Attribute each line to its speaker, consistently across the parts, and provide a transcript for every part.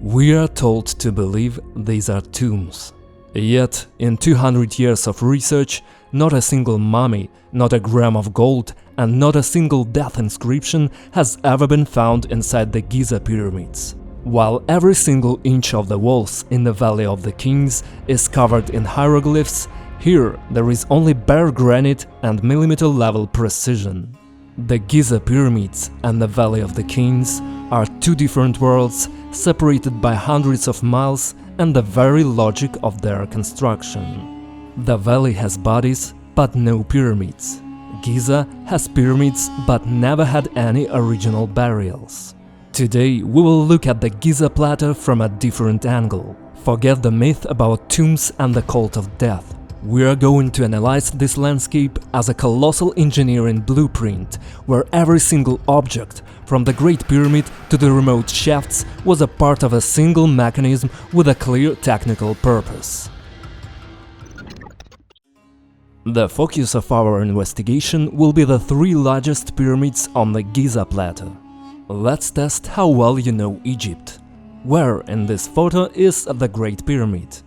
Speaker 1: We are told to believe these are tombs. Yet, in 200 years of research, not a single mummy, not a gram of gold, and not a single death inscription has ever been found inside the Giza pyramids. While every single inch of the walls in the Valley of the Kings is covered in hieroglyphs, here there is only bare granite and millimeter-level precision. The Giza pyramids and the Valley of the Kings are two different worlds separated by hundreds of miles and the very logic of their construction. The valley has bodies, but no pyramids. Giza has pyramids, but never had any original burials. Today we will look at the Giza plateau from a different angle. Forget the myth about tombs and the cult of death. We are going to analyze this landscape as a colossal engineering blueprint, where every single object, from the Great Pyramid to the remote shafts, was a part of a single mechanism with a clear technical purpose. The focus of our investigation will be the three largest pyramids on the Giza plateau. Let's test how well you know Egypt. Where in this photo is the Great Pyramid?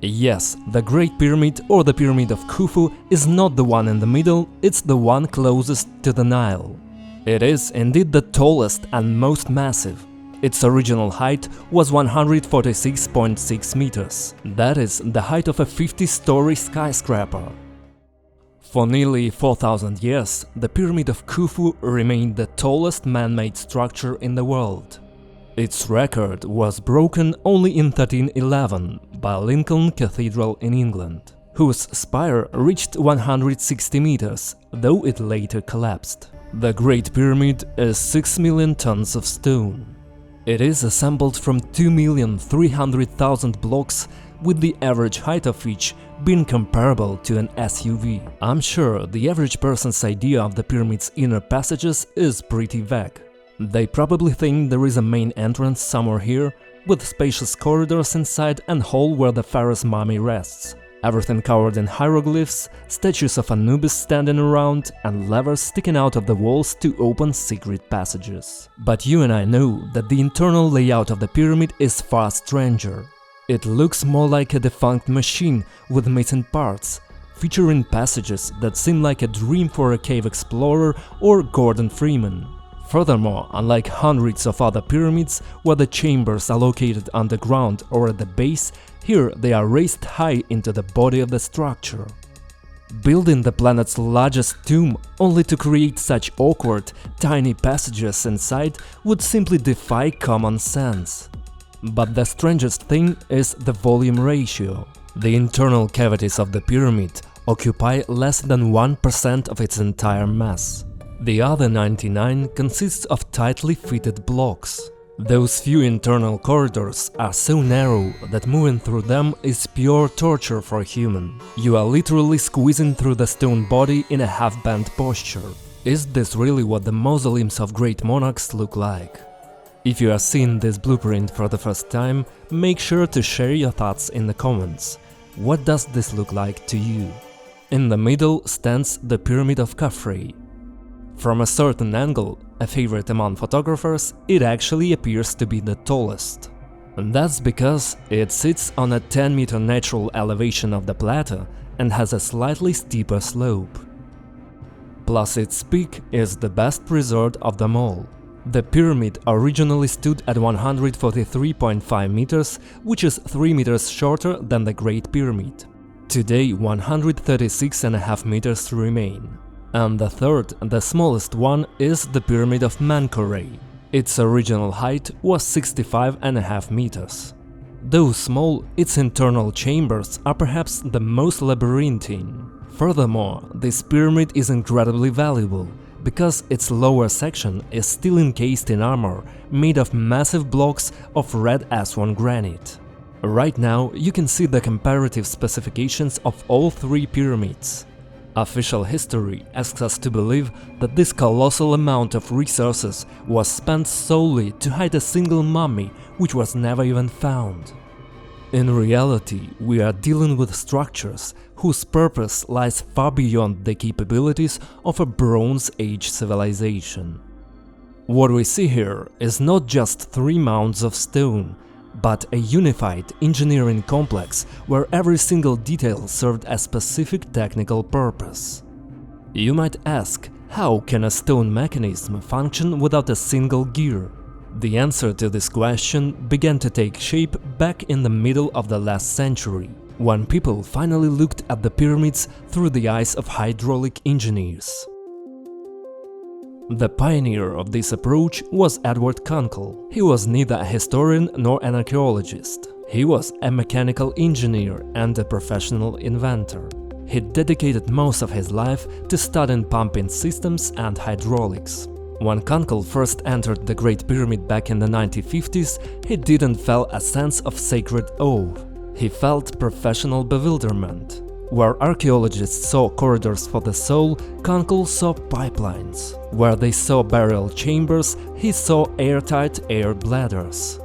Speaker 1: Yes, the Great Pyramid, or the Pyramid of Khufu, is not the one in the middle, it's the one closest to the Nile. It is indeed the tallest and most massive. Its original height was 146.6 meters. That is the height of a 50-story skyscraper. For nearly 4,000 years, the Pyramid of Khufu remained the tallest man-made structure in the world. Its record was broken only in 1311 by Lincoln Cathedral in England, whose spire reached 160 meters, though it later collapsed. The Great Pyramid is 6 million tons of stone. It is assembled from 2,300,000 blocks, with the average height of each being comparable to an SUV. I'm sure the average person's idea of the pyramid's inner passages is pretty vague. They probably think there is a main entrance somewhere here, with spacious corridors inside and hall where the pharaoh's mummy rests. Everything covered in hieroglyphs, statues of Anubis standing around, and levers sticking out of the walls to open secret passages. But you and I know that the internal layout of the pyramid is far stranger. It looks more like a defunct machine with missing parts, featuring passages that seem like a dream for a cave explorer or Gordon Freeman. Furthermore, unlike hundreds of other pyramids where the chambers are located underground or at the base, here they are raised high into the body of the structure. Building the planet's largest tomb only to create such awkward, tiny passages inside would simply defy common sense. But the strangest thing is the volume ratio. The internal cavities of the pyramid occupy less than 1% of its entire mass. The other 99 consists of tightly fitted blocks. Those few internal corridors are so narrow that moving through them is pure torture for a human. You are literally squeezing through the stone body in a half-bent posture. Is this really what the mausoleums of great monarchs look like? If you are seeing this blueprint for the first time, make sure to share your thoughts in the comments. What does this look like to you? In the middle stands the Pyramid of Khafre. From a certain angle, a favorite among photographers, it actually appears to be the tallest. And that's because it sits on a 10-meter natural elevation of the plateau and has a slightly steeper slope. Plus its peak is the best preserved of them all. The pyramid originally stood at 143.5 meters, which is 3 meters shorter than the Great Pyramid. Today 136.5 meters remain. And the third, the smallest one, is the Pyramid of Menkaure. Its original height was 65.5 meters. Though small, its internal chambers are perhaps the most labyrinthine. Furthermore, this pyramid is incredibly valuable, because its lower section is still encased in armor made of massive blocks of red Aswan granite. Right now, you can see the comparative specifications of all three pyramids. Official history asks us to believe that this colossal amount of resources was spent solely to hide a single mummy which was never even found. In reality, we are dealing with structures whose purpose lies far beyond the capabilities of a Bronze Age civilization. What we see here is not just 3 mounds of stone, but a unified engineering complex where every single detail served a specific technical purpose. You might ask, how can a stone mechanism function without a single gear? The answer to this question began to take shape back in the middle of the last century, when people finally looked at the pyramids through the eyes of hydraulic engineers. The pioneer of this approach was Edward Kunkel. He was neither a historian nor an archaeologist. He was a mechanical engineer and a professional inventor. He dedicated most of his life to studying pumping systems and hydraulics. When Kunkel first entered the Great Pyramid back in the 1950s, he didn't feel a sense of sacred awe. He felt professional bewilderment. Where archaeologists saw corridors for the soul, Kunkel saw pipelines. Where they saw burial chambers, he saw airtight air bladders.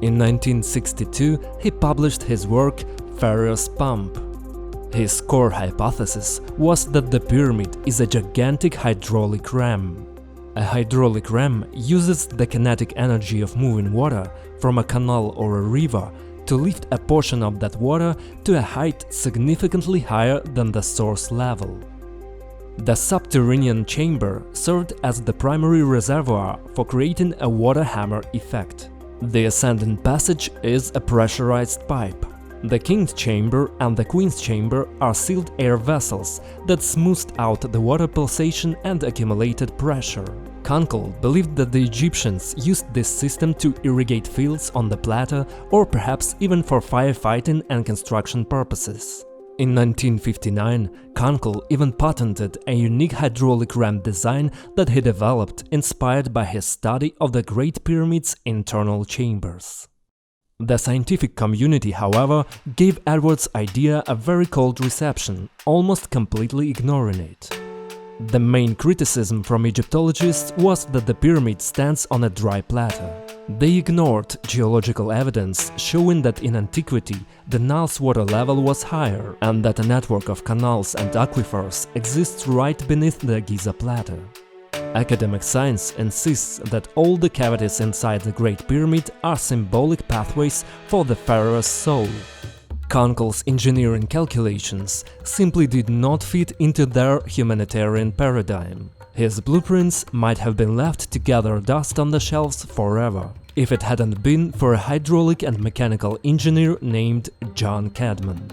Speaker 1: In 1962, he published his work Pharaoh's Pump. His core hypothesis was that the pyramid is a gigantic hydraulic ram. A hydraulic ram uses the kinetic energy of moving water from a canal or a river to lift a portion of that water to a height significantly higher than the source level. The subterranean chamber served as the primary reservoir for creating a water hammer effect. The ascending passage is a pressurized pipe. The king's chamber and the queen's chamber are sealed air vessels that smoothed out the water pulsation and accumulated pressure. Kunkel believed that the Egyptians used this system to irrigate fields on the plateau or perhaps even for firefighting and construction purposes. In 1959, Kunkel even patented a unique hydraulic ram design that he developed inspired by his study of the Great Pyramid's internal chambers. The scientific community, however, gave Edward's idea a very cold reception, almost completely ignoring it. The main criticism from Egyptologists was that the pyramid stands on a dry plateau. They ignored geological evidence showing that in antiquity the Nile's water level was higher and that a network of canals and aquifers exists right beneath the Giza plateau. Academic science insists that all the cavities inside the Great Pyramid are symbolic pathways for the pharaoh's soul. Kunkel's engineering calculations simply did not fit into their humanitarian paradigm. His blueprints might have been left to gather dust on the shelves forever, if it hadn't been for a hydraulic and mechanical engineer named John Cadman.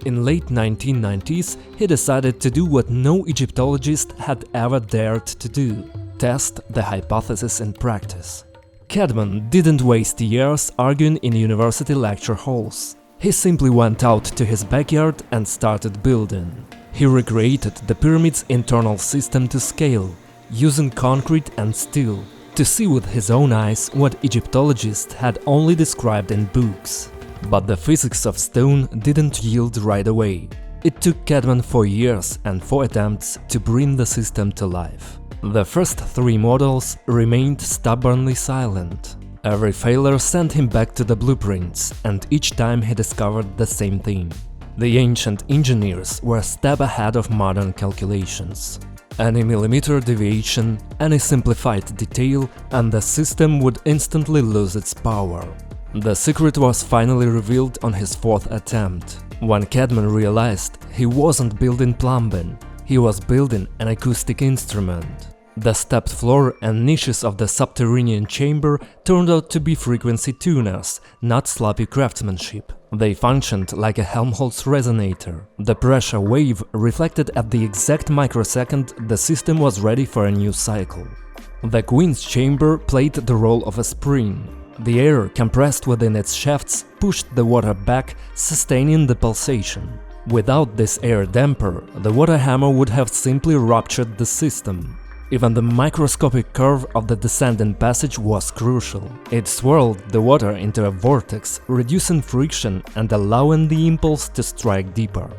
Speaker 1: In late 1990s, he decided to do what no Egyptologist had ever dared to do – test the hypothesis in practice. Cadman didn't waste years arguing in university lecture halls. He simply went out to his backyard and started building. He recreated the pyramid's internal system to scale, using concrete and steel, to see with his own eyes what Egyptologists had only described in books. But the physics of stone didn't yield right away. It took Cadman 4 years and 4 attempts to bring the system to life. The first 3 models remained stubbornly silent. Every failure sent him back to the blueprints, and each time he discovered the same thing. The ancient engineers were a step ahead of modern calculations. Any millimeter deviation, any simplified detail, and the system would instantly lose its power. The secret was finally revealed on his 4th attempt, when Cadman realized he wasn't building plumbing, he was building an acoustic instrument. The stepped floor and niches of the subterranean chamber turned out to be frequency tuners, not sloppy craftsmanship. They functioned like a Helmholtz resonator. The pressure wave reflected at the exact microsecond the system was ready for a new cycle. The Queen's chamber played the role of a spring. The air compressed within its shafts pushed the water back, sustaining the pulsation. Without this air damper, the water hammer would have simply ruptured the system. Even the microscopic curve of the descending passage was crucial. It swirled the water into a vortex, reducing friction and allowing the impulse to strike deeper.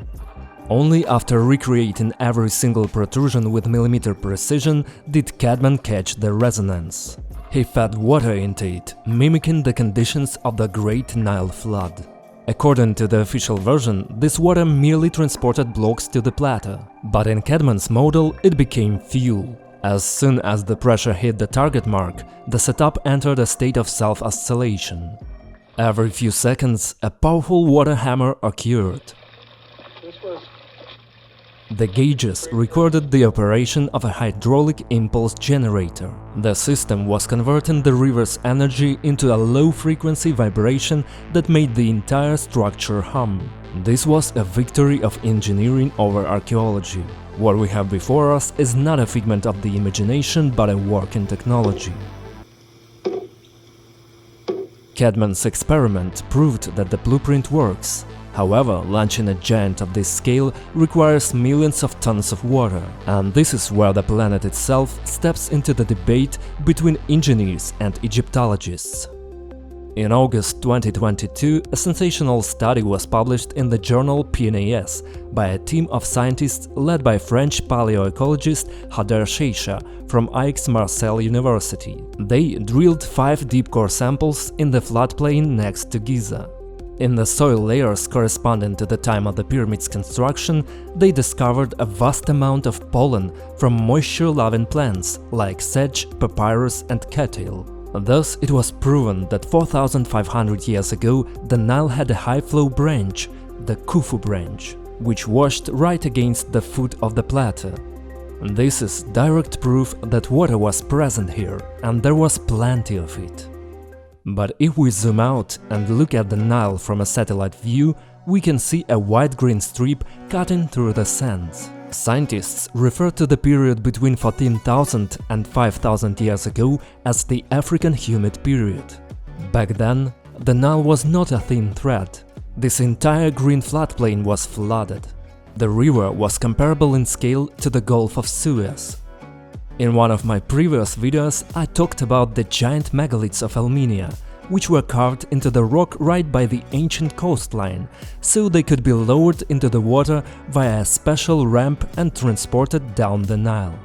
Speaker 1: Only after recreating every single protrusion with millimeter precision did Cadman catch the resonance. He fed water into it, mimicking the conditions of the Great Nile flood. According to the official version, this water merely transported blocks to the plateau, but in Cadman's model it became fuel. As soon as the pressure hit the target mark, the setup entered a state of self-oscillation. Every few seconds, a powerful water hammer occurred. The gauges recorded the operation of a hydraulic impulse generator. The system was converting the river's energy into a low-frequency vibration that made the entire structure hum. This was a victory of engineering over archaeology. What we have before us is not a figment of the imagination, but a working technology. Cadman's experiment proved that the blueprint works. However, launching a giant of this scale requires millions of tons of water, and this is where the planet itself steps into the debate between engineers and Egyptologists. In August 2022, a sensational study was published in the journal PNAS by a team of scientists led by French paleoecologist Sheisha from Aix-Marseille University. They drilled 5 deep core samples in the floodplain next to Giza. In the soil layers corresponding to the time of the pyramid's construction, they discovered a vast amount of pollen from moisture-loving plants like sedge, papyrus and cattail. Thus, it was proven that 4,500 years ago the Nile had a high-flow branch, the Khufu branch, which washed right against the foot of the plateau. This is direct proof that water was present here, and there was plenty of it. But if we zoom out and look at the Nile from a satellite view, we can see a white green strip cutting through the sands. Scientists refer to the period between 14,000 and 5,000 years ago as the African humid period. Back then, the Nile was not a thin thread. This entire green floodplain was flooded. The river was comparable in scale to the Gulf of Suez. In one of my previous videos, I talked about the giant megaliths of Elmenia, which were carved into the rock right by the ancient coastline, so they could be lowered into the water via a special ramp and transported down the Nile.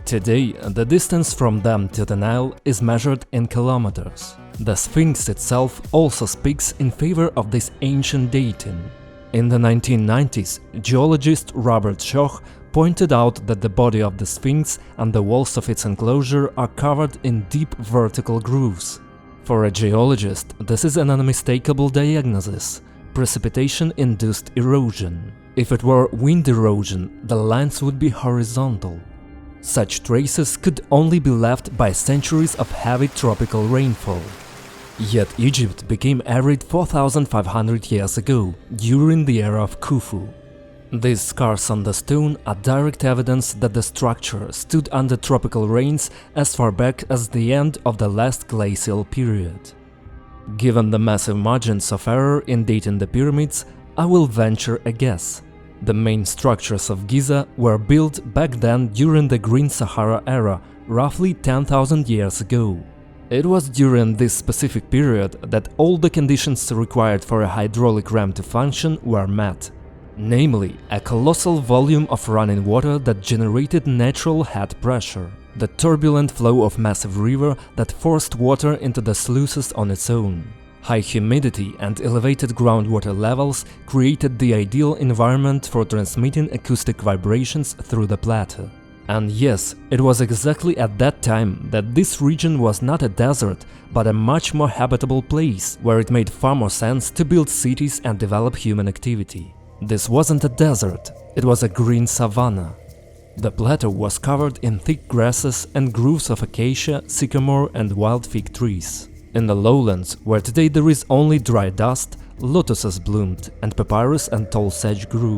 Speaker 1: Today, the distance from them to the Nile is measured in kilometers. The Sphinx itself also speaks in favor of this ancient dating. In the 1990s, geologist Robert Schoch pointed out that the body of the Sphinx and the walls of its enclosure are covered in deep vertical grooves. For a geologist, this is an unmistakable diagnosis – precipitation-induced erosion. If it were wind erosion, the lines would be horizontal. Such traces could only be left by centuries of heavy tropical rainfall. Yet Egypt became arid 4,500 years ago, during the era of Khufu. These scars on the stone are direct evidence that the structure stood under tropical rains as far back as the end of the last glacial period. Given the massive margins of error in dating the pyramids, I will venture a guess. The main structures of Giza were built back then during the Green Sahara era, roughly 10,000 years ago. It was during this specific period that all the conditions required for a hydraulic ramp to function were met. Namely, a colossal volume of running water that generated natural head pressure, the turbulent flow of massive river that forced water into the sluices on its own. High humidity and elevated groundwater levels created the ideal environment for transmitting acoustic vibrations through the plateau. And yes, it was exactly at that time that this region was not a desert, but a much more habitable place, where it made far more sense to build cities and develop human activity. This wasn't a desert, it was a green savanna. The plateau was covered in thick grasses and groves of acacia, sycamore and wild fig trees. In the lowlands, where today there is only dry dust, lotuses bloomed and papyrus and tall sedge grew.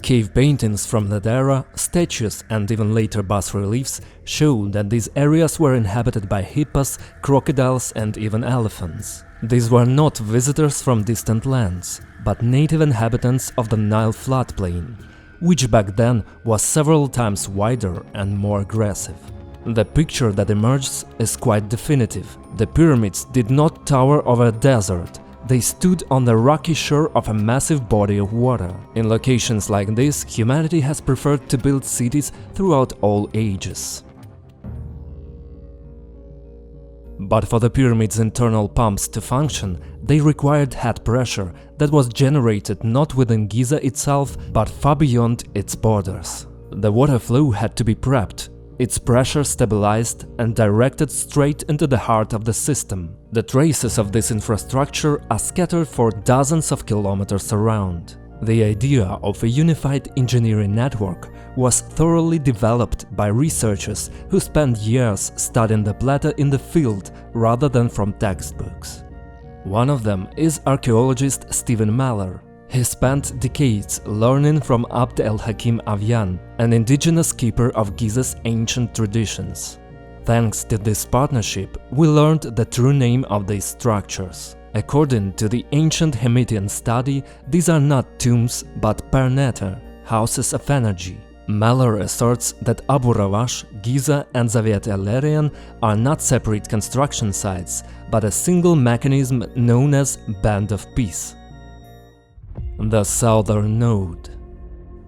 Speaker 1: Cave paintings from that era, statues and even later bas-reliefs show that these areas were inhabited by hippas, crocodiles and even elephants. These were not visitors from distant lands, but native inhabitants of the Nile floodplain, which back then was several times wider and more aggressive. The picture that emerges is quite definitive. The pyramids did not tower over a desert, they stood on the rocky shore of a massive body of water. In locations like this, humanity has preferred to build cities throughout all ages. But for the pyramid's internal pumps to function, they required head pressure that was generated not within Giza itself, but far beyond its borders. The water flow had to be prepped. its pressure stabilized and directed straight into the heart of the system. The traces of this infrastructure are scattered for dozens of kilometers around. The idea of a unified engineering network was thoroughly developed by researchers who spent years studying the plateau in the field rather than from textbooks. One of them is archaeologist Stephen Mahler. He spent decades learning from Abd el-Hakim Avian, an indigenous keeper of Giza's ancient traditions. Thanks to this partnership, we learned the true name of these structures. According to the ancient Hemitian study, these are not tombs but perneta, houses of energy. Mahler asserts that Abu Rawash, Giza and Zawiyet el-Aryan are not separate construction sites, but a single mechanism known as Band of Peace. The Southern Node.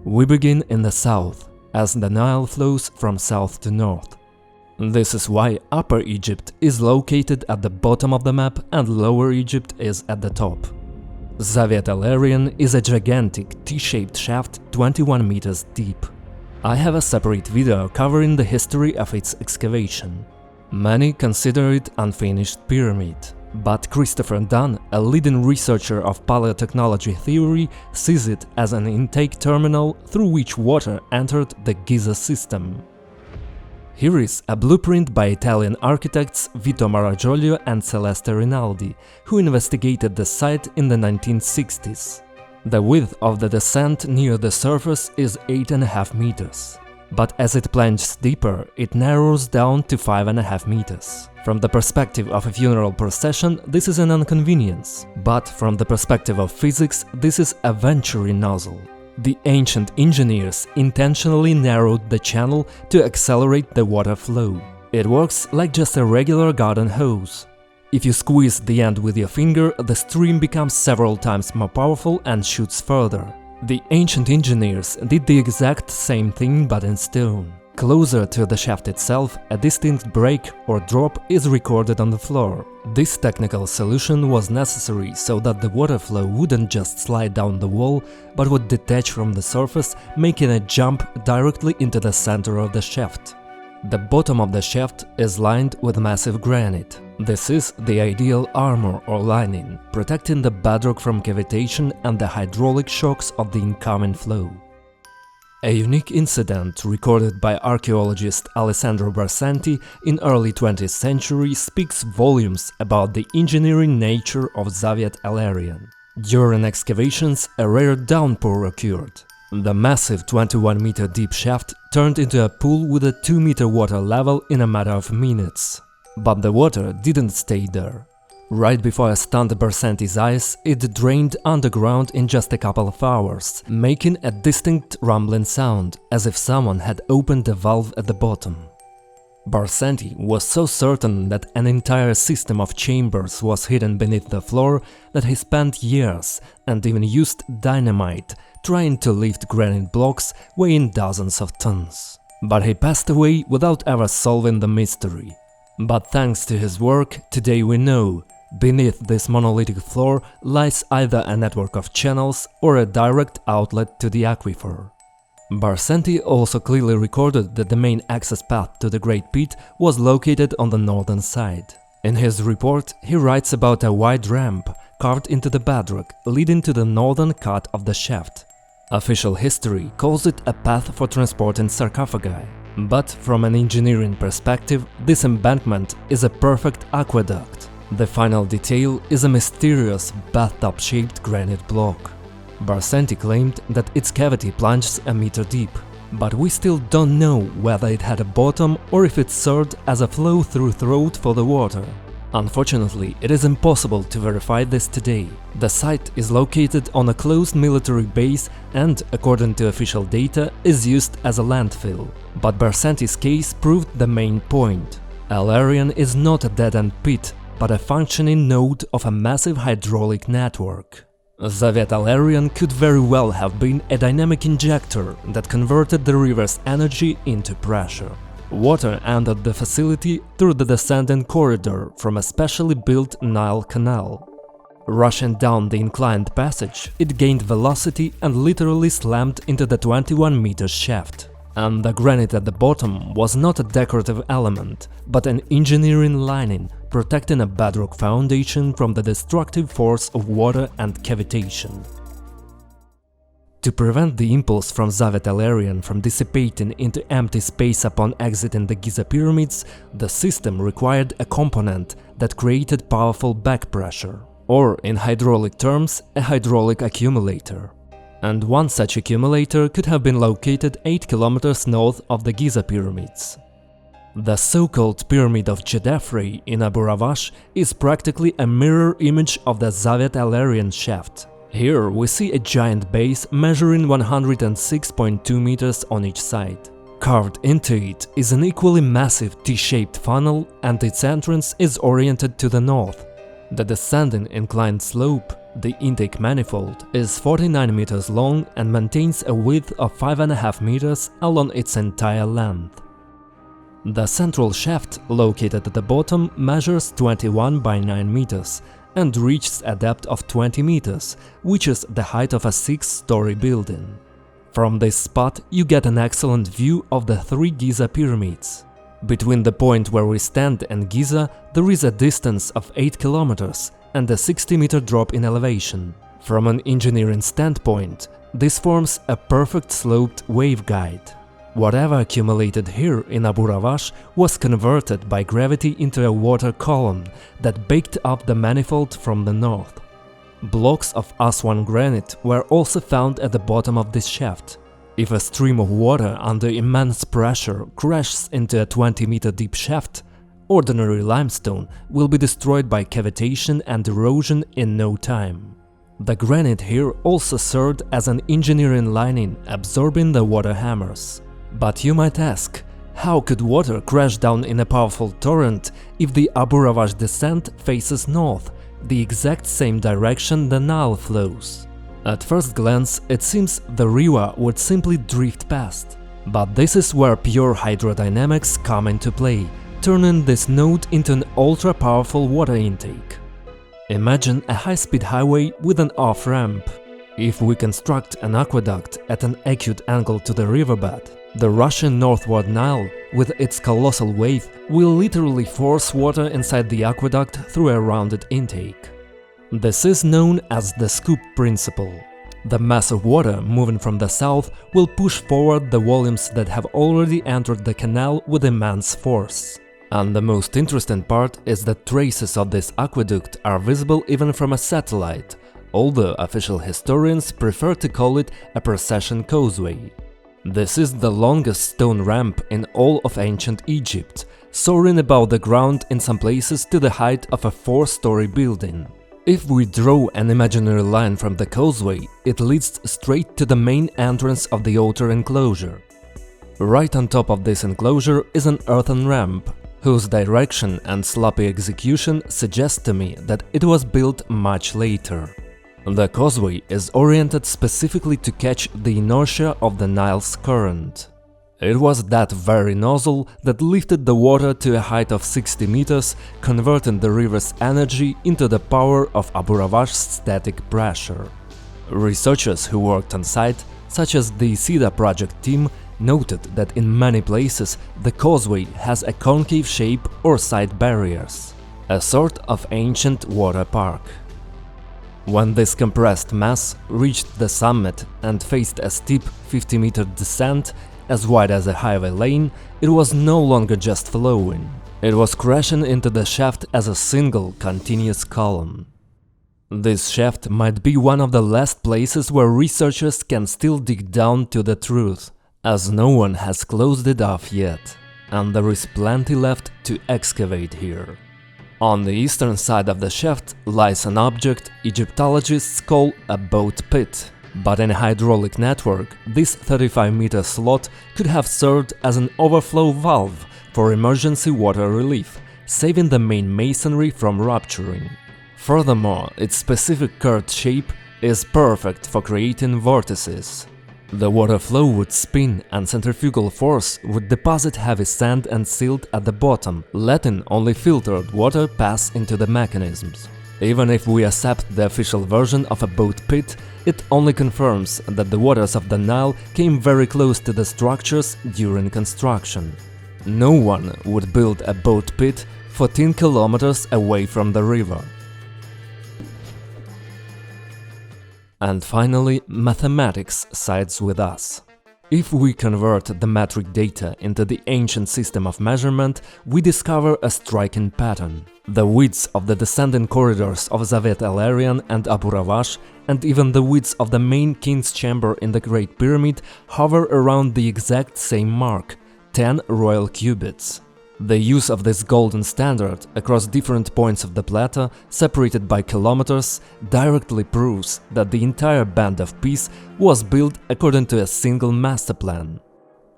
Speaker 1: We begin in the south, as the Nile flows from south to north. This is why Upper Egypt is located at the bottom of the map and Lower Egypt is at the top. Zawiyet el-Aryan is a gigantic T-shaped shaft 21 meters deep. I have a separate video covering the history of its excavation. Many consider it unfinished pyramid, but Christopher Dunn, a leading researcher of paleotechnology theory, sees it as an intake terminal through which water entered the Giza system. Here is a blueprint by Italian architects Vito Maragiolio and Celeste Rinaldi, who investigated the site in the 1960s. The width of the descent near the surface is 8.5 meters. But as it plunges deeper, it narrows down to 5.5 meters. From the perspective of a funeral procession, this is an inconvenience, but from the perspective of physics, this is a Venturi nozzle. The ancient engineers intentionally narrowed the channel to accelerate the water flow. It works like just a regular garden hose. If you squeeze the end with your finger, the stream becomes several times more powerful and shoots further. The ancient engineers did the exact same thing but in stone. Closer to the shaft itself, a distinct break or drop is recorded on the floor. This technical solution was necessary so that the water flow wouldn't just slide down the wall, but would detach from the surface, making a jump directly into the center of the shaft. The bottom of the shaft is lined with massive granite. This is the ideal armor or lining, protecting the bedrock from cavitation and the hydraulic shocks of the incoming flow. A unique incident recorded by archaeologist Alessandro Barsanti in early 20th century speaks volumes about the engineering nature of Zawiyet el-Aryan. During excavations, a rare downpour occurred. The massive 21-meter deep shaft turned into a pool with a 2-meter water level in a matter of minutes. But the water didn't stay there. Right before I stunned Barsanti's eyes, it drained underground in just a couple of hours, making a distinct rumbling sound, as if someone had opened a valve at the bottom. Barsanti was so certain that an entire system of chambers was hidden beneath the floor that he spent years and even used dynamite trying to lift granite blocks weighing dozens of tons. But he passed away without ever solving the mystery. But thanks to his work, today we know, beneath this monolithic floor lies either a network of channels or a direct outlet to the aquifer. Barsanti also clearly recorded that the main access path to the Great Pit was located on the northern side. In his report, he writes about a wide ramp carved into the bedrock leading to the northern cut of the shaft. Official history calls it a path for transporting sarcophagi. But from an engineering perspective, this embankment is a perfect aqueduct. The final detail is a mysterious bathtub-shaped granite block. Barsanti claimed that its cavity plunges a meter deep, but we still don't know whether it had a bottom or if it served as a flow-through throat for the water. Unfortunately, it is impossible to verify this today. The site is located on a closed military base and, according to official data, is used as a landfill. But Barsanti's case proved the main point. El-Aryan is not a dead-end pit, but a functioning node of a massive hydraulic network. Zawiyet el-Aryan could very well have been a dynamic injector that converted the river's energy into pressure. Water entered the facility through the descending corridor from a specially built Nile canal. Rushing down the inclined passage, it gained velocity and literally slammed into the 21-meter shaft. And the granite at the bottom was not a decorative element, but an engineering lining protecting a bedrock foundation from the destructive force of water and cavitation. To prevent the impulse from Zawiyet el-Aryan from dissipating into empty space upon exiting the Giza pyramids, the system required a component that created powerful back pressure, or in hydraulic terms, a hydraulic accumulator. And one such accumulator could have been located 8 kilometers north of the Giza pyramids. The so-called Pyramid of Djedefre in Abu Rawash is practically a mirror image of the Zawiyet el-Aryan shaft. Here we see a giant base measuring 106.2 meters on each side. Carved into it is an equally massive T-shaped funnel, and its entrance is oriented to the north. The descending inclined slope, the intake manifold, is 49 meters long and maintains a width of 5.5 meters along its entire length. The central shaft, located at the bottom, measures 21 by 9 meters and reaches a depth of 20 meters, which is the height of a 6-story building. From this spot you get an excellent view of the 3 Giza pyramids. Between the point where we stand and Giza there is a distance of 8 kilometers and a 60-meter drop in elevation. From an engineering standpoint, this forms a perfect sloped waveguide. Whatever accumulated here in Abu Rawash was converted by gravity into a water column that backed up the manifold from the north. Blocks of Aswan granite were also found at the bottom of this shaft. If a stream of water under immense pressure crashes into a 20-meter deep shaft, ordinary limestone will be destroyed by cavitation and erosion in no time. The granite here also served as an engineering lining, absorbing the water hammers. But you might ask, how could water crash down in a powerful torrent if the Abu Rawash descent faces north, the exact same direction the Nile flows? At first glance, it seems the river would simply drift past. But this is where pure hydrodynamics come into play, turning this node into an ultra-powerful water intake. Imagine a high-speed highway with an off-ramp. If we construct an aqueduct at an acute angle to the riverbed, the rushing northward Nile, with its colossal weight, will literally force water inside the aqueduct through a rounded intake. This is known as the scoop principle. The mass of water moving from the south will push forward the volumes that have already entered the canal with immense force. And the most interesting part is that traces of this aqueduct are visible even from a satellite, although official historians prefer to call it a procession causeway. This is the longest stone ramp in all of ancient Egypt, soaring above the ground in some places to the height of a 4-story building. If we draw an imaginary line from the causeway, it leads straight to the main entrance of the outer enclosure. Right on top of this enclosure is an earthen ramp, whose direction and sloppy execution suggest to me that it was built much later. The causeway is oriented specifically to catch the inertia of the Nile's current. It was that very nozzle that lifted the water to a height of 60 meters, converting the river's energy into the power of Abu Rawash's static pressure. Researchers who worked on site, such as the SIDA project team, noted that in many places the causeway has a concave shape or side barriers, a sort of ancient water park. When this compressed mass reached the summit and faced a steep 50-meter descent, as wide as a highway lane, it was no longer just flowing. It was crashing into the shaft as a single, continuous column. This shaft might be one of the last places where researchers can still dig down to the truth, as no one has closed it off yet, and there is plenty left to excavate here. On the eastern side of the shaft lies an object Egyptologists call a boat pit, but in a hydraulic network, this 35-meter slot could have served as an overflow valve for emergency water relief, saving the main masonry from rupturing. Furthermore, its specific curved shape is perfect for creating vortices. The water flow would spin and centrifugal force would deposit heavy sand and silt at the bottom, letting only filtered water pass into the mechanisms. Even if we accept the official version of a boat pit, it only confirms that the waters of the Nile came very close to the structures during construction. No one would build a boat pit 14 kilometers away from the river. And finally, mathematics sides with us. If we convert the metric data into the ancient system of measurement, we discover a striking pattern. The widths of the descending corridors of Zawiyet el-Aryan and Abu Rawash, and even the widths of the main king's chamber in the Great Pyramid, hover around the exact same mark, 10 royal cubits. The use of this golden standard across different points of the plateau, separated by kilometers, directly proves that the entire Band of Peace was built according to a single master plan.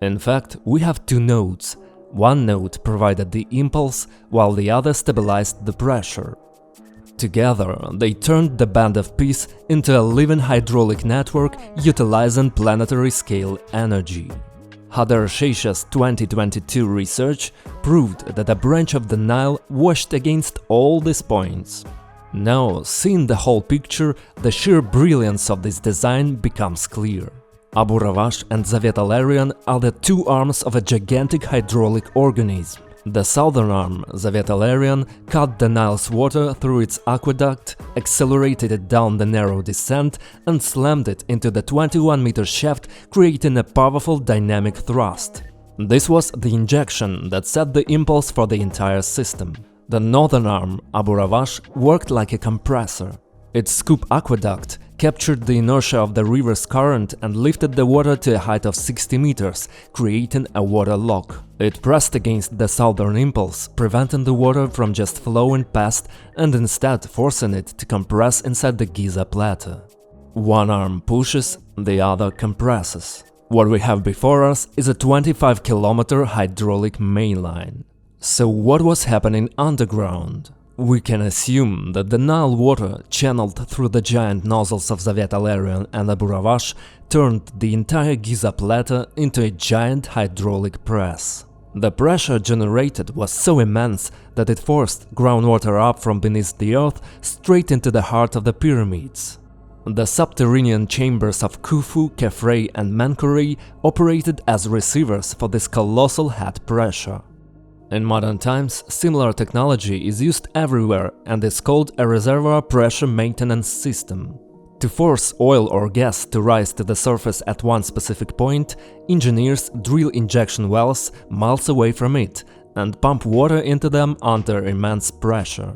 Speaker 1: In fact, we have two nodes. One node provided the impulse, while the other stabilized the pressure. Together, they turned the Band of Peace into a living hydraulic network utilizing planetary scale energy. Sheisha's 2022 research proved that a branch of the Nile washed against all these points. Now, seeing the whole picture, the sheer brilliance of this design becomes clear. Abu Rawash and Zawiyet el-Aryan are the two arms of a gigantic hydraulic organism. The southern arm, Zawiyet el-Aryan, cut the Nile's water through its aqueduct, accelerated it down the narrow descent and slammed it into the 21-meter shaft, creating a powerful dynamic thrust. This was the injection that set the impulse for the entire system. The northern arm, Abu Rawash, worked like a compressor. Its scoop aqueduct captured the inertia of the river's current and lifted the water to a height of 60 meters, creating a water lock. It pressed against the southern impulse, preventing the water from just flowing past and instead forcing it to compress inside the Giza plateau. One arm pushes, the other compresses. What we have before us is a 25-kilometer hydraulic mainline. So what was happening underground? We can assume that the Nile water, channeled through the giant nozzles of Zawiyet el-Aryan and Abu Rawash, turned the entire Giza plateau into a giant hydraulic press. The pressure generated was so immense that it forced groundwater up from beneath the earth straight into the heart of the pyramids. The subterranean chambers of Khufu, Khafre and Menkaure operated as receivers for this colossal head pressure. In modern times, similar technology is used everywhere and is called a reservoir pressure maintenance system. To force oil or gas to rise to the surface at one specific point, engineers drill injection wells miles away from it and pump water into them under immense pressure.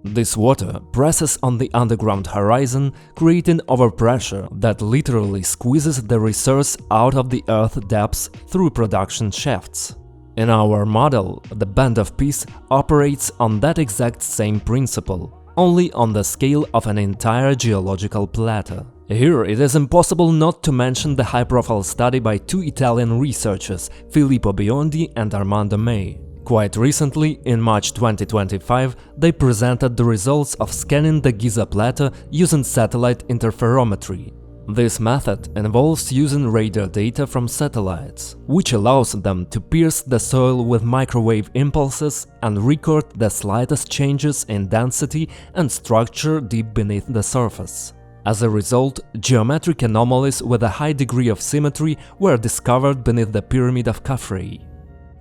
Speaker 1: This water presses on the underground horizon, creating overpressure that literally squeezes the resource out of the earth depths through production shafts. In our model, the Band of Peace operates on that exact same principle, only on the scale of an entire geological plateau. Here it is impossible not to mention the high-profile study by two Italian researchers, Filippo Biondi and Armando May. Quite recently, in March 2025, they presented the results of scanning the Giza plateau using satellite interferometry. This method involves using radar data from satellites, which allows them to pierce the soil with microwave impulses and record the slightest changes in density and structure deep beneath the surface. As a result, geometric anomalies with a high degree of symmetry were discovered beneath the Pyramid of Khafre.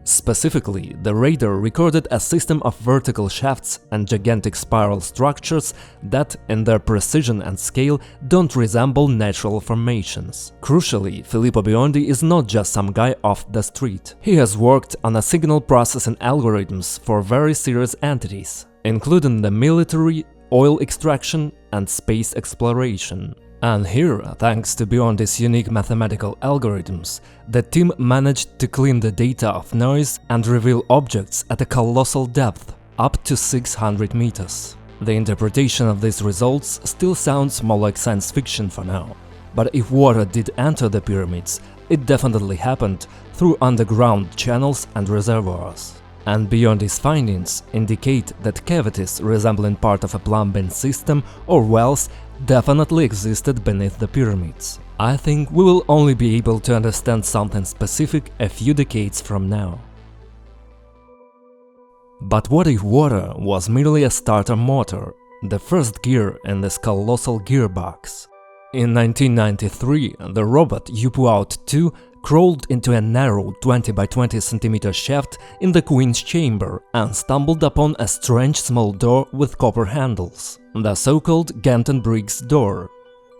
Speaker 1: Specifically, the radar recorded a system of vertical shafts and gigantic spiral structures that, in their precision and scale, don't resemble natural formations. Crucially, Filippo Biondi is not just some guy off the street. He has worked on signal processing algorithms for very serious entities, including the military, oil extraction, and space exploration. And here, thanks to Biondi's unique mathematical algorithms, the team managed to clean the data of noise and reveal objects at a colossal depth, up to 600 meters. The interpretation of these results still sounds more like science fiction for now. But if water did enter the pyramids, it definitely happened through underground channels and reservoirs. And Biondi's findings indicate that cavities resembling part of a plumbing system or wells definitely existed beneath the pyramids. I think we will only be able to understand something specific a few decades from now. But what if water was merely a starter motor? the first gear in this colossal gearbox. In 1993, the robot U-2 crawled into a narrow 20 by 20 cm shaft in the Queen's chamber and stumbled upon a strange small door with copper handles, the so-called Ganton-Briggs door.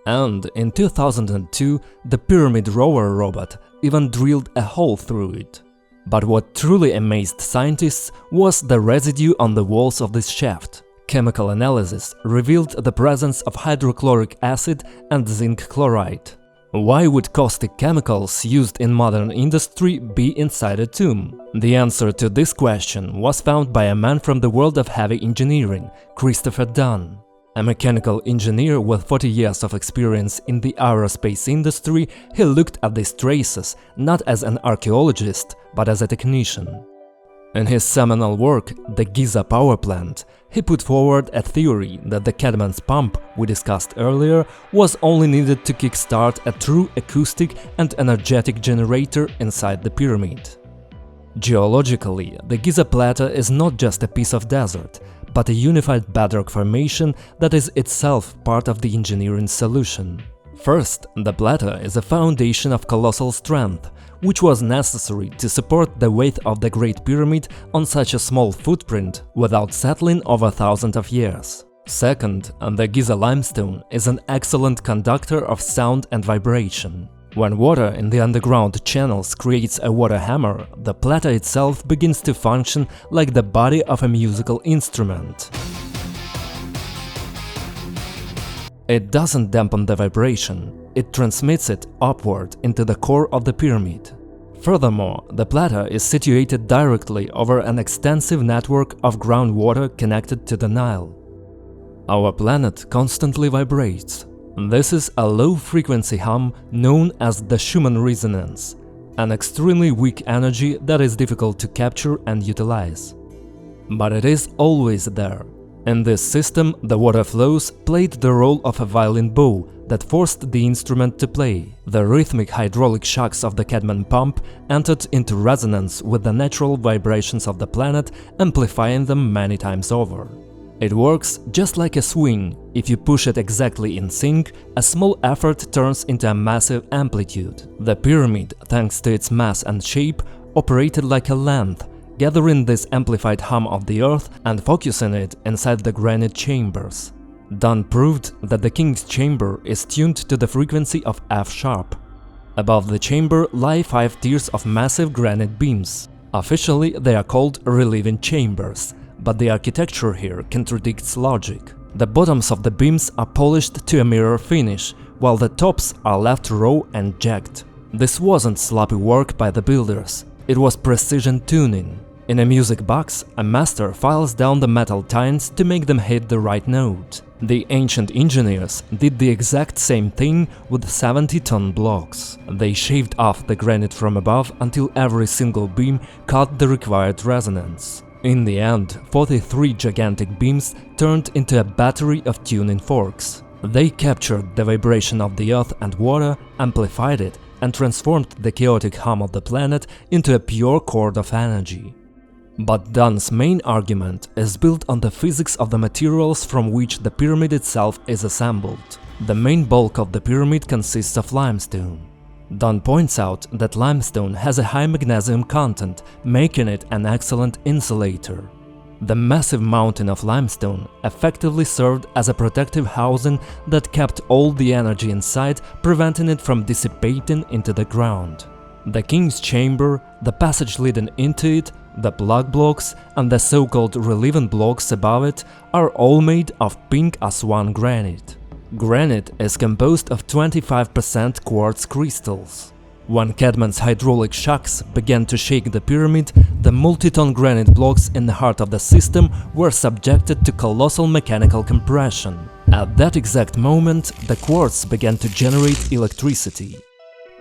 Speaker 1: And in 2002, the Pyramid Rover robot even drilled a hole through it. But what truly amazed scientists was the residue on the walls of this shaft. Chemical analysis revealed the presence of hydrochloric acid and zinc chloride. Why would caustic chemicals used in modern industry be inside a tomb? The answer to this question was found by a man from the world of heavy engineering, Christopher Dunn. A mechanical engineer with 40 years of experience in the aerospace industry, he looked at these traces not as an archaeologist, but as a technician. In his seminal work, The Giza Power Plant, he put forward a theory that the Cadman's pump we discussed earlier was only needed to kickstart a true acoustic and energetic generator inside the pyramid. Geologically, the Giza Plateau is not just a piece of desert, but a unified bedrock formation that is itself part of the engineering solution. First, the plateau is a foundation of colossal strength, which was necessary to support the weight of the Great Pyramid on such a small footprint without settling over thousands of years. Second, the Giza limestone is an excellent conductor of sound and vibration. When water in the underground channels creates a water hammer, the plateau itself begins to function like the body of a musical instrument. It doesn't dampen the vibration, it transmits it upward into the core of the pyramid. Furthermore, the plateau is situated directly over an extensive network of groundwater connected to the Nile. Our planet constantly vibrates. This is a low-frequency hum known as the Schumann resonance, an extremely weak energy that is difficult to capture and utilize. But it is always there. In this system, the water flows played the role of a violin bow that forced the instrument to play. The rhythmic hydraulic shocks of the Cadman pump entered into resonance with the natural vibrations of the planet, amplifying them many times over. It works just like a swing. If you push it exactly in sync, a small effort turns into a massive amplitude. The pyramid, thanks to its mass and shape, operated like a length, gathering this amplified hum of the earth and focusing it inside the granite chambers. Dunn proved that the king's chamber is tuned to the frequency of F-sharp. Above the chamber lie 5 tiers of massive granite beams. Officially, they are called relieving chambers, but the architecture here contradicts logic. The bottoms of the beams are polished to a mirror finish, while the tops are left raw and jagged. This wasn't sloppy work by the builders, it was precision tuning. In a music box, a master files down the metal tines to make them hit the right note. The ancient engineers did the exact same thing with 70-ton blocks. They shaved off the granite from above until every single beam caught the required resonance. In the end, 43 gigantic beams turned into a battery of tuning forks. They captured the vibration of the earth and water, amplified it, and transformed the chaotic hum of the planet into a pure chord of energy. But Dunn's main argument is built on the physics of the materials from which the pyramid itself is assembled. The main bulk of the pyramid consists of limestone. Dunn points out that limestone has a high magnesium content, making it an excellent insulator. The massive mountain of limestone effectively served as a protective housing that kept all the energy inside, preventing it from dissipating into the ground. The king's chamber, the passage leading into it, the plug blocks and the so-called relieving blocks above it are all made of pink Aswan granite. Granite is composed of 25% quartz crystals. When Cadman's hydraulic shocks began to shake the pyramid, the multi-ton granite blocks in the heart of the system were subjected to colossal mechanical compression. At that exact moment, the quartz began to generate electricity.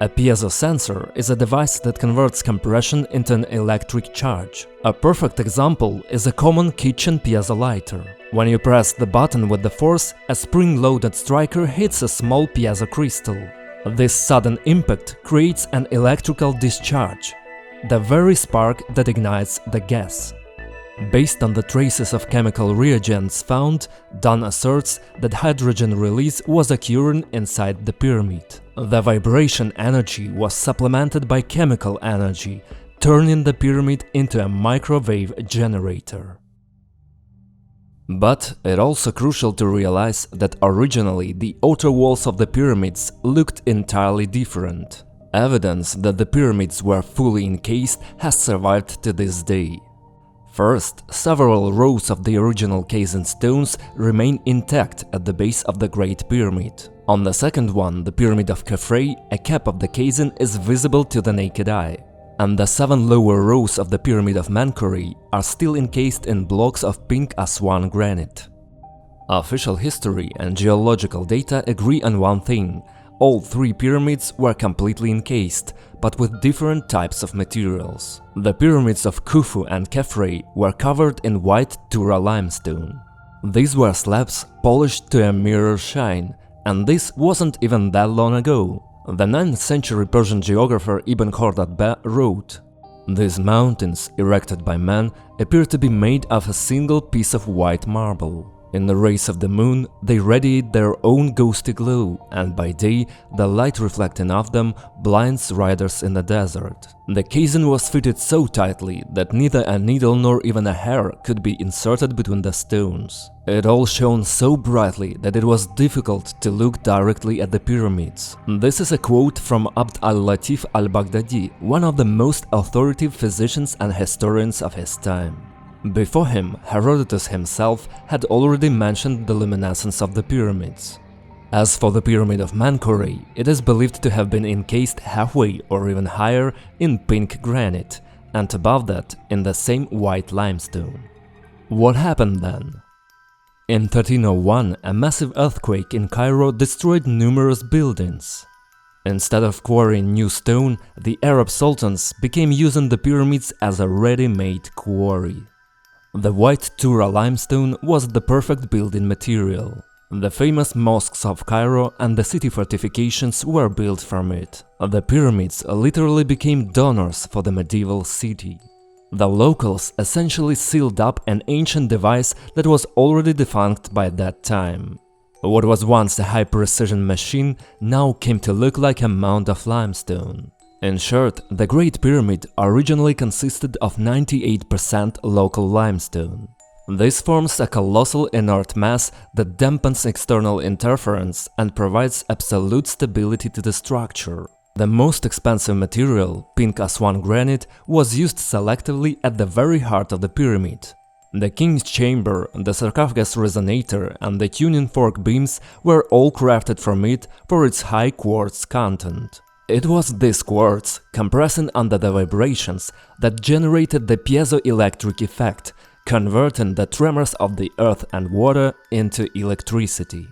Speaker 1: A piezo sensor is a device that converts compression into an electric charge. A perfect example is a common kitchen piezo lighter. When you press the button with the force, a spring-loaded striker hits a small piezo crystal. This sudden impact creates an electrical discharge, the very spark that ignites the gas. Based on the traces of chemical reagents found, Dunn asserts that hydrogen release was occurring inside the pyramid. The vibration energy was supplemented by chemical energy, turning the pyramid into a microwave generator. But it's also crucial to realize that originally the outer walls of the pyramids looked entirely different. Evidence that the pyramids were fully encased has survived to this day. First, several rows of the original casing stones remain intact at the base of the Great Pyramid. On the second one, the Pyramid of Khafre, a cap of the casing is visible to the naked eye. And the 7 lower rows of the Pyramid of Menkaure are still encased in blocks of pink Aswan granite. Official history and geological data agree on one thing: all 3 pyramids were completely encased, but with different types of materials. The pyramids of Khufu and Khafre were covered in white Tura limestone. These were slabs polished to a mirror shine, and this wasn't even that long ago. The 9th century Persian geographer Ibn Khordadbeh wrote, "These mountains, erected by man, appear to be made of a single piece of white marble. In the rays of the moon, they radiate their own ghostly glow, and by day, the light reflecting off them blinds riders in the desert." The casing was fitted so tightly that neither a needle nor even a hair could be inserted between the stones. It all shone so brightly that it was difficult to look directly at the pyramids. This is a quote from Abd al-Latif al-Baghdadi, one of the most authoritative physicians and historians of his time. Before him, Herodotus himself had already mentioned the luminescence of the pyramids. As for the Pyramid of Menkaure, it is believed to have been encased halfway or even higher in pink granite, and above that in the same white limestone. What happened then? In 1301, a massive earthquake in Cairo destroyed numerous buildings. Instead of quarrying new stone, the Arab sultans became using the pyramids as a ready-made quarry. The white Tura limestone was the perfect building material. The famous mosques of Cairo and the city fortifications were built from it. The pyramids literally became donors for the medieval city. The locals essentially sealed up an ancient device that was already defunct by that time. What was once a high-precision machine now came to look like a mound of limestone. In short, the Great Pyramid originally consisted of 98% local limestone. This forms a colossal inert mass that dampens external interference and provides absolute stability to the structure. The most expensive material, pink Aswan granite, was used selectively at the very heart of the pyramid. The king's chamber, the sarcophagus resonator and the tuning fork beams were all crafted from it for its high quartz content. It was this quartz, compressing under the vibrations, that generated the piezoelectric effect, converting the tremors of the earth and water into electricity.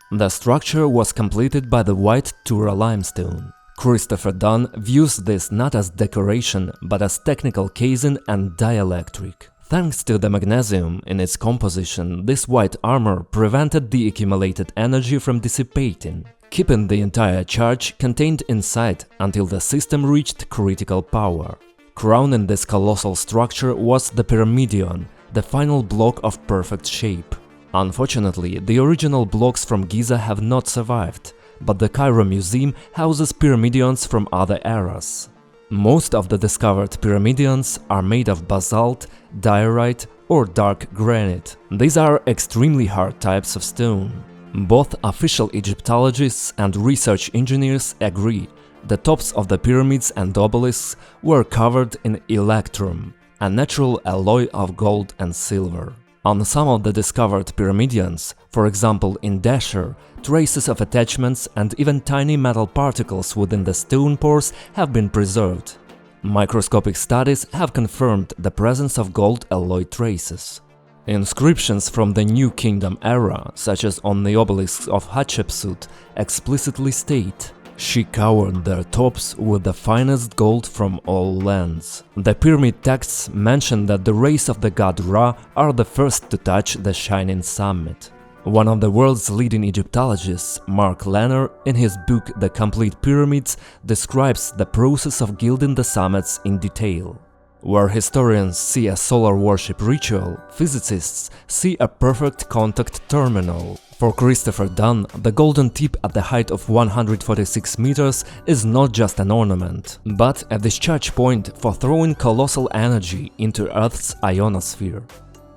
Speaker 1: The structure was completed by the white Tura limestone. Christopher Dunn views this not as decoration, but as technical casing and dielectric. Thanks to the magnesium in its composition, this white armor prevented the accumulated energy from dissipating, keeping the entire charge contained inside until the system reached critical power. Crowning this colossal structure was the pyramidion, the final block of perfect shape. Unfortunately, the original blocks from Giza have not survived, but the Cairo Museum houses pyramidions from other eras. Most of the discovered pyramidions are made of basalt, diorite or dark granite. These are extremely hard types of stone. Both official Egyptologists and research engineers agree the tops of the pyramids and obelisks were covered in electrum, a natural alloy of gold and silver. On some of the discovered pyramidions, for example in Dashur, traces of attachments and even tiny metal particles within the stone pores have been preserved. Microscopic studies have confirmed the presence of gold alloy traces. Inscriptions from the New Kingdom era, such as on the obelisks of Hatshepsut, explicitly state, "She covered their tops with the finest gold from all lands." The pyramid texts mention that the rays of the god Ra are the first to touch the shining summit. One of the world's leading Egyptologists, Mark Lanner, in his book The Complete Pyramids, describes the process of gilding the summits in detail. Where historians see a solar worship ritual, physicists see a perfect contact terminal. For Christopher Dunn, the golden tip at the height of 146 meters is not just an ornament, but a discharge point for throwing colossal energy into Earth's ionosphere.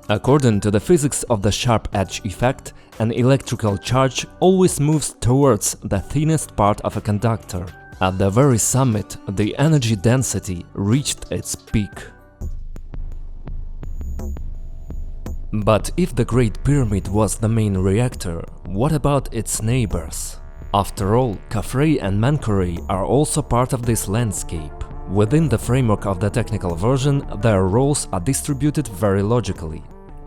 Speaker 1: According to the physics of the sharp edge effect, an electrical charge always moves towards the thinnest part of a conductor. At the very summit, the energy density reached its peak. But if the Great Pyramid was the main reactor, what about its neighbors? After all, Khafre and Menkaure are also part of this landscape. Within the framework of the technical version, their roles are distributed very logically.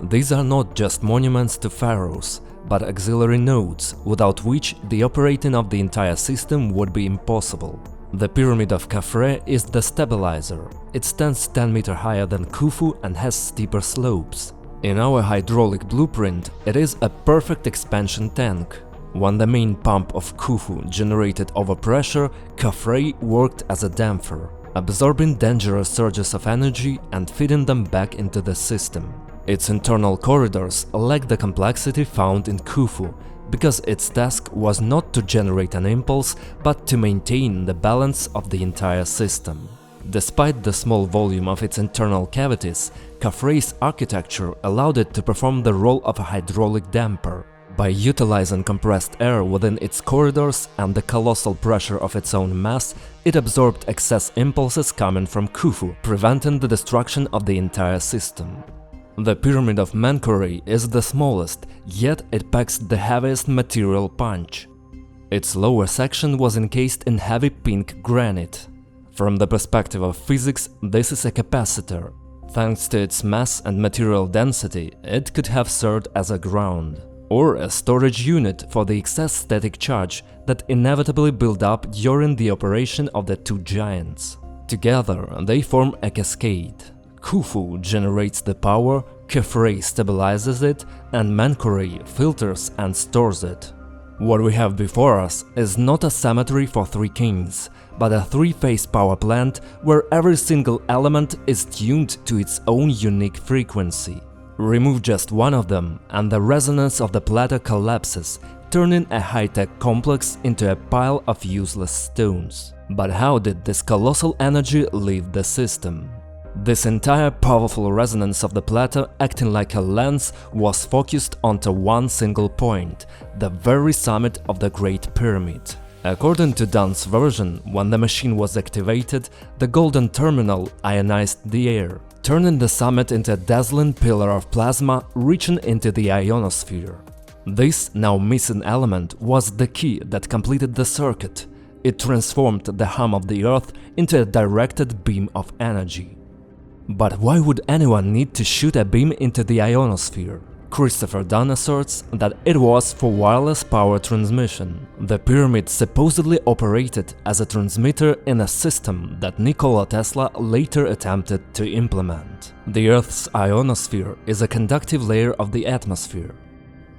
Speaker 1: These are not just monuments to pharaohs, but auxiliary nodes, without which the operating of the entire system would be impossible. The Pyramid of Khafre is the stabilizer. It stands 10 meters higher than Khufu and has steeper slopes. In our hydraulic blueprint, it is a perfect expansion tank. When the main pump of Khufu generated overpressure, Khafre worked as a damper, absorbing dangerous surges of energy and feeding them back into the system. Its internal corridors lack the complexity found in Khufu, because its task was not to generate an impulse, but to maintain the balance of the entire system. Despite the small volume of its internal cavities, Khafre's architecture allowed it to perform the role of a hydraulic damper. By utilizing compressed air within its corridors and the colossal pressure of its own mass, it absorbed excess impulses coming from Khufu, preventing the destruction of the entire system. The Pyramid of Menkaure is the smallest, yet it packs the heaviest material punch. Its lower section was encased in heavy pink granite. From the perspective of physics, this is a capacitor. Thanks to its mass and material density, it could have served as a ground, or a storage unit for the excess static charge that inevitably built up during the operation of the two giants. Together, they form a cascade. Khufu generates the power, Khafre stabilizes it, and Menkaure filters and stores it. What we have before us is not a cemetery for three kings, but a three-phase power plant where every single element is tuned to its own unique frequency. Remove just one of them, and the resonance of the plateau collapses, turning a high-tech complex into a pile of useless stones. But how did this colossal energy leave the system? This entire powerful resonance of the plateau, acting like a lens, was focused onto one single point, the very summit of the Great Pyramid. According to Dunn's version, when the machine was activated, the golden terminal ionized the air, turning the summit into a dazzling pillar of plasma reaching into the ionosphere. This now missing element was the key that completed the circuit. It transformed the hum of the Earth into a directed beam of energy. But why would anyone need to shoot a beam into the ionosphere? Christopher Dunn asserts that it was for wireless power transmission. The pyramid supposedly operated as a transmitter in a system that Nikola Tesla later attempted to implement. The Earth's ionosphere is a conductive layer of the atmosphere.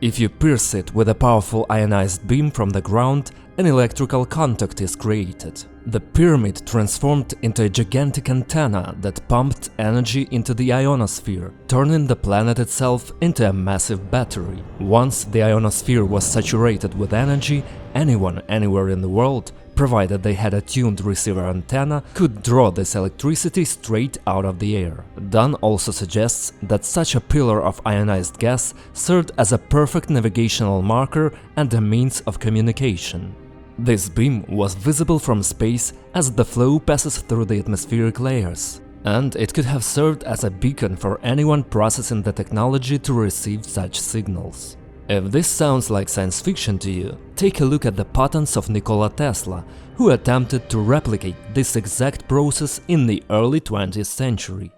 Speaker 1: If you pierce it with a powerful ionized beam from the ground, an electrical contact is created. The pyramid transformed into a gigantic antenna that pumped energy into the ionosphere, turning the planet itself into a massive battery. Once the ionosphere was saturated with energy, anyone anywhere in the world, provided they had a tuned receiver antenna, could draw this electricity straight out of the air. Dunn also suggests that such a pillar of ionized gas served as a perfect navigational marker and a means of communication. This beam was visible from space as the flow passes through the atmospheric layers, and it could have served as a beacon for anyone processing the technology to receive such signals. If this sounds like science fiction to you, take a look at the patents of Nikola Tesla, who attempted to replicate this exact process in the early 20th century.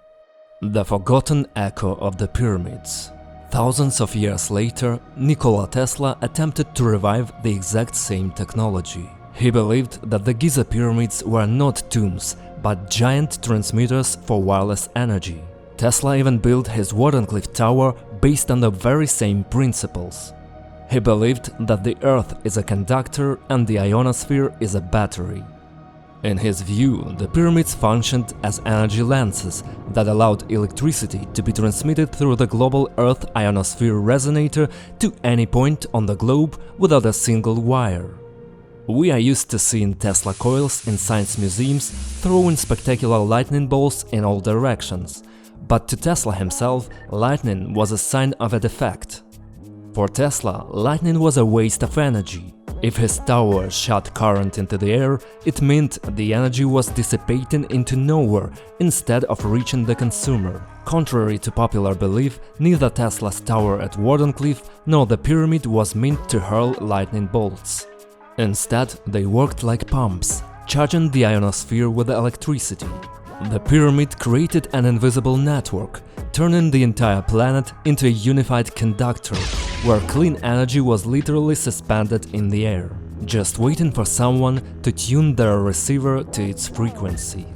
Speaker 1: The forgotten echo of the pyramids. Thousands of years later, Nikola Tesla attempted to revive the exact same technology. He believed that the Giza pyramids were not tombs, but giant transmitters for wireless energy. Tesla even built his Wardenclyffe Tower based on the very same principles. He believed that the Earth is a conductor and the ionosphere is a battery. In his view, the pyramids functioned as energy lenses that allowed electricity to be transmitted through the global Earth ionosphere resonator to any point on the globe without a single wire. We are used to seeing Tesla coils in science museums throwing spectacular lightning bolts in all directions, but to Tesla himself, lightning was a sign of a defect. For Tesla, lightning was a waste of energy. If his tower shot current into the air, it meant the energy was dissipating into nowhere instead of reaching the consumer. Contrary to popular belief, neither Tesla's tower at Wardenclyffe nor the pyramid was meant to hurl lightning bolts. Instead, they worked like pumps, charging the ionosphere with electricity. The pyramid created an invisible network, turning the entire planet into a unified conductor, where clean energy was literally suspended in the air, just waiting for someone to tune their receiver to its frequency.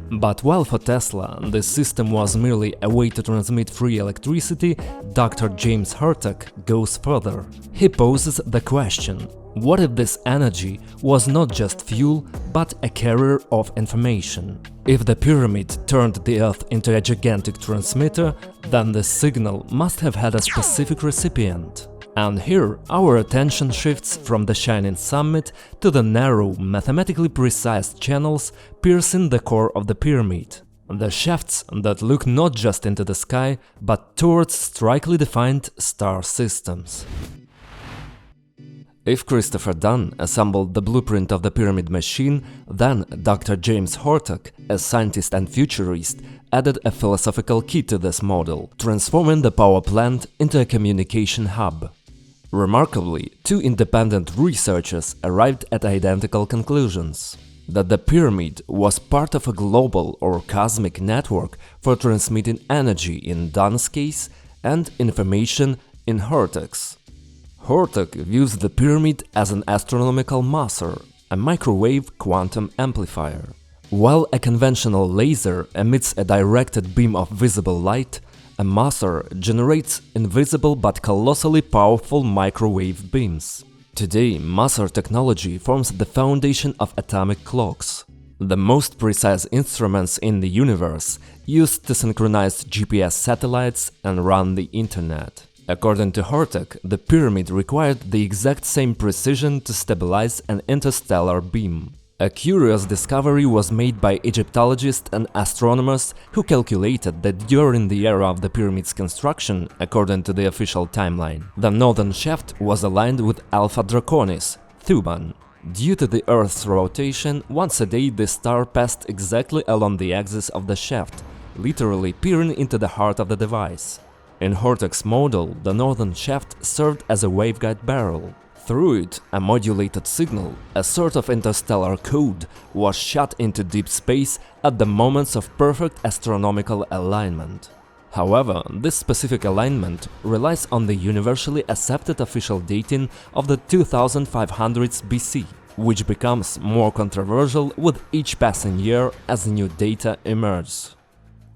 Speaker 1: But while for Tesla this system was merely a way to transmit free electricity, Dr. James Hurtak goes further. He poses the question: what if this energy was not just fuel, but a carrier of information? If the pyramid turned the Earth into a gigantic transmitter, then the signal must have had a specific recipient. And here our attention shifts from the shining summit to the narrow, mathematically precise channels piercing the core of the pyramid. The shafts that look not just into the sky, but towards strikingly defined star systems. If Christopher Dunn assembled the blueprint of the pyramid machine, then Dr. James Hurtak, a scientist and futurist, added a philosophical key to this model, transforming the power plant into a communication hub. Remarkably, two independent researchers arrived at identical conclusions: that the pyramid was part of a global or cosmic network for transmitting energy in Dunn's case and information in Hurtak's. Hurtak views the pyramid as an astronomical maser, a microwave quantum amplifier. While a conventional laser emits a directed beam of visible light, a maser generates invisible but colossally powerful microwave beams. Today, maser technology forms the foundation of atomic clocks, the most precise instruments in the universe, used to synchronize GPS satellites and run the internet. According to Hurtak, the pyramid required the exact same precision to stabilize an interstellar beam. A curious discovery was made by Egyptologists and astronomers who calculated that during the era of the pyramid's construction, according to the official timeline, the northern shaft was aligned with Alpha Draconis, Thuban. Due to the Earth's rotation, once a day the star passed exactly along the axis of the shaft, literally peering into the heart of the device. In Hurtak's model, the northern shaft served as a waveguide barrel. Through it, a modulated signal, a sort of interstellar code, was shot into deep space at the moments of perfect astronomical alignment. However, this specific alignment relies on the universally accepted official dating of the 2500s BC, which becomes more controversial with each passing year as new data emerges.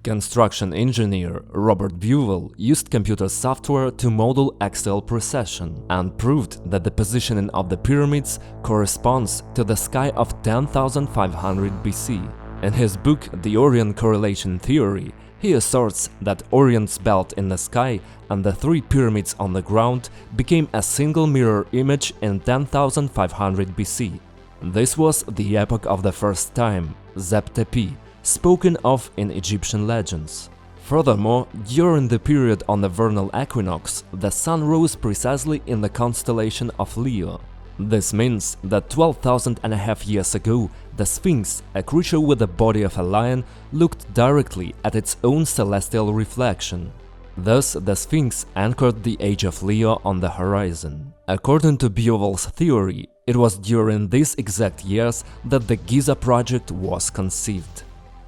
Speaker 1: Construction engineer Robert Bauval used computer software to model axial precession and proved that the positioning of the pyramids corresponds to the sky of 10,500 BC. In his book The Orion Correlation Theory, he asserts that Orion's belt in the sky and the three pyramids on the ground became a single mirror image in 10,500 BC. This was the epoch of the first time, Zeb Tepi, spoken of in Egyptian legends. Furthermore, during the period on the vernal equinox, the sun rose precisely in the constellation of Leo. This means that 12,500 years ago, the Sphinx, a creature with the body of a lion, looked directly at its own celestial reflection. Thus, the Sphinx anchored the age of Leo on the horizon. According to Bioval's theory, it was during these exact years that the Giza project was conceived.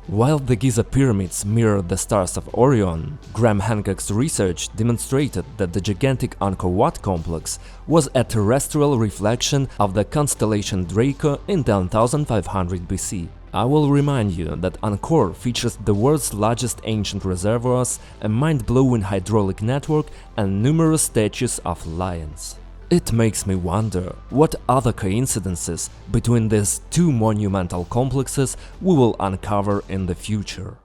Speaker 1: While the Giza pyramids mirrored the stars of Orion, Graham Hancock's research demonstrated that the gigantic Angkor Wat complex was a terrestrial reflection of the constellation Draco in 10,500 BC. I will remind you that Angkor features the world's largest ancient reservoirs, a mind-blowing hydraulic network, and numerous statues of lions. It makes me wonder what other coincidences between these two monumental complexes we will uncover in the future.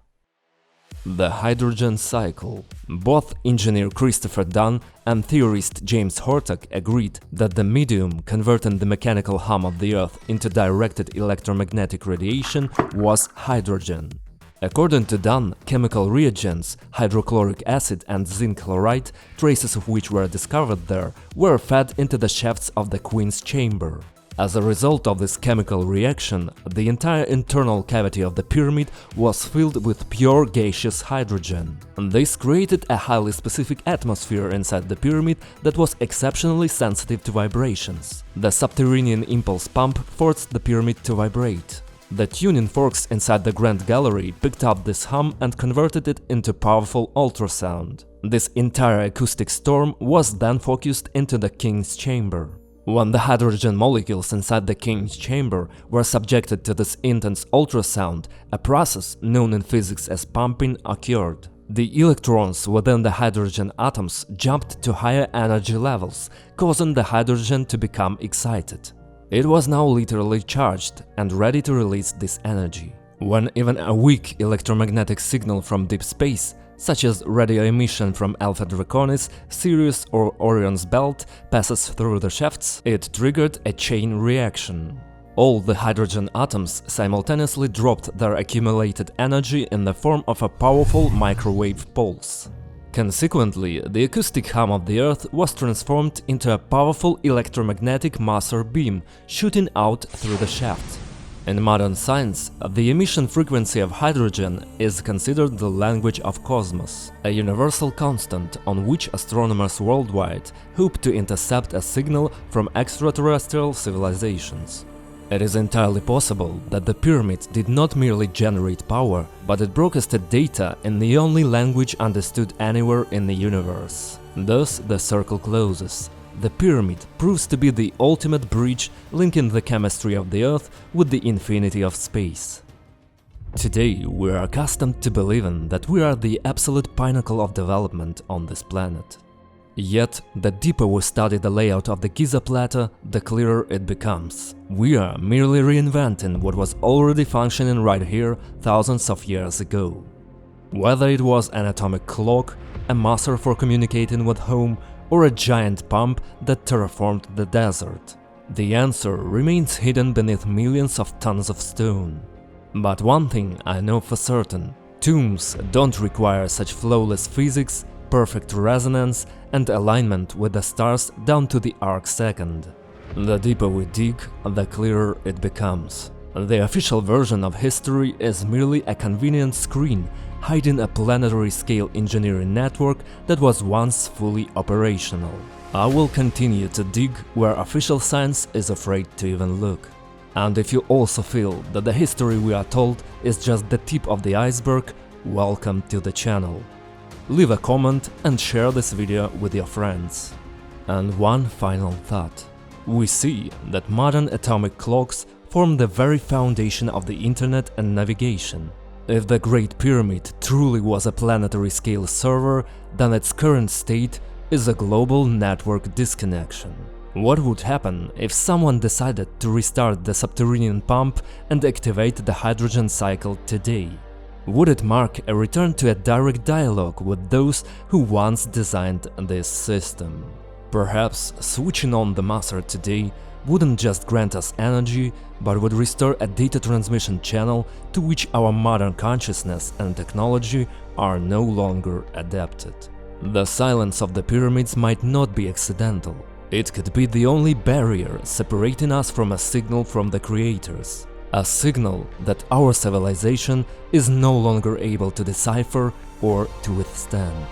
Speaker 1: The hydrogen cycle. Both engineer Christopher Dunn and theorist James Hurtak agreed that the medium converting the mechanical hum of the Earth into directed electromagnetic radiation was hydrogen. According to Dunn, chemical reagents, hydrochloric acid and zinc chloride, traces of which were discovered there, were fed into the shafts of the Queen's chamber. As a result of this chemical reaction, the entire internal cavity of the pyramid was filled with pure gaseous hydrogen. This created a highly specific atmosphere inside the pyramid that was exceptionally sensitive to vibrations. The subterranean impulse pump forced the pyramid to vibrate. The tuning forks inside the Grand Gallery picked up this hum and converted it into powerful ultrasound. This entire acoustic storm was then focused into the King's chamber. When the hydrogen molecules inside the King's chamber were subjected to this intense ultrasound, a process known in physics as pumping occurred. The electrons within the hydrogen atoms jumped to higher energy levels, causing the hydrogen to become excited. It was now literally charged and ready to release this energy. When even a weak electromagnetic signal from deep space, such as radio emission from Alpha Draconis, Sirius or Orion's belt, passes through the shafts, it triggered a chain reaction. All the hydrogen atoms simultaneously dropped their accumulated energy in the form of a powerful microwave pulse. Consequently, the acoustic hum of the Earth was transformed into a powerful electromagnetic maser beam shooting out through the shaft. In modern science, the emission frequency of hydrogen is considered the language of cosmos, a universal constant on which astronomers worldwide hope to intercept a signal from extraterrestrial civilizations. It is entirely possible that the pyramid did not merely generate power, but it broadcasted data in the only language understood anywhere in the universe. Thus, the circle closes. The pyramid proves to be the ultimate bridge linking the chemistry of the Earth with the infinity of space. Today, we are accustomed to believing that we are the absolute pinnacle of development on this planet. Yet, the deeper we study the layout of the Giza plateau, the clearer it becomes. We are merely reinventing what was already functioning right here thousands of years ago. Whether it was an atomic clock, a maser for communicating with home, or a giant pump that terraformed the desert, the answer remains hidden beneath millions of tons of stone. But one thing I know for certain: tombs don't require such flawless physics, perfect resonance, and alignment with the stars down to the arcsecond. The deeper we dig, the clearer it becomes. The official version of history is merely a convenient screen hiding a planetary-scale engineering network that was once fully operational. I will continue to dig where official science is afraid to even look. And if you also feel that the history we are told is just the tip of the iceberg, welcome to the channel. Leave a comment and share this video with your friends. And one final thought. We see that modern atomic clocks form the very foundation of the internet and navigation. If the Great Pyramid truly was a planetary-scale server, then its current state is a global network disconnection. What would happen if someone decided to restart the subterranean pump and activate the hydrogen cycle today? Would it mark a return to a direct dialogue with those who once designed this system? Perhaps switching on the maser today wouldn't just grant us energy, but would restore a data transmission channel to which our modern consciousness and technology are no longer adapted. The silence of the pyramids might not be accidental. It could be the only barrier separating us from a signal from the creators. A signal that our civilization is no longer able to decipher or to withstand.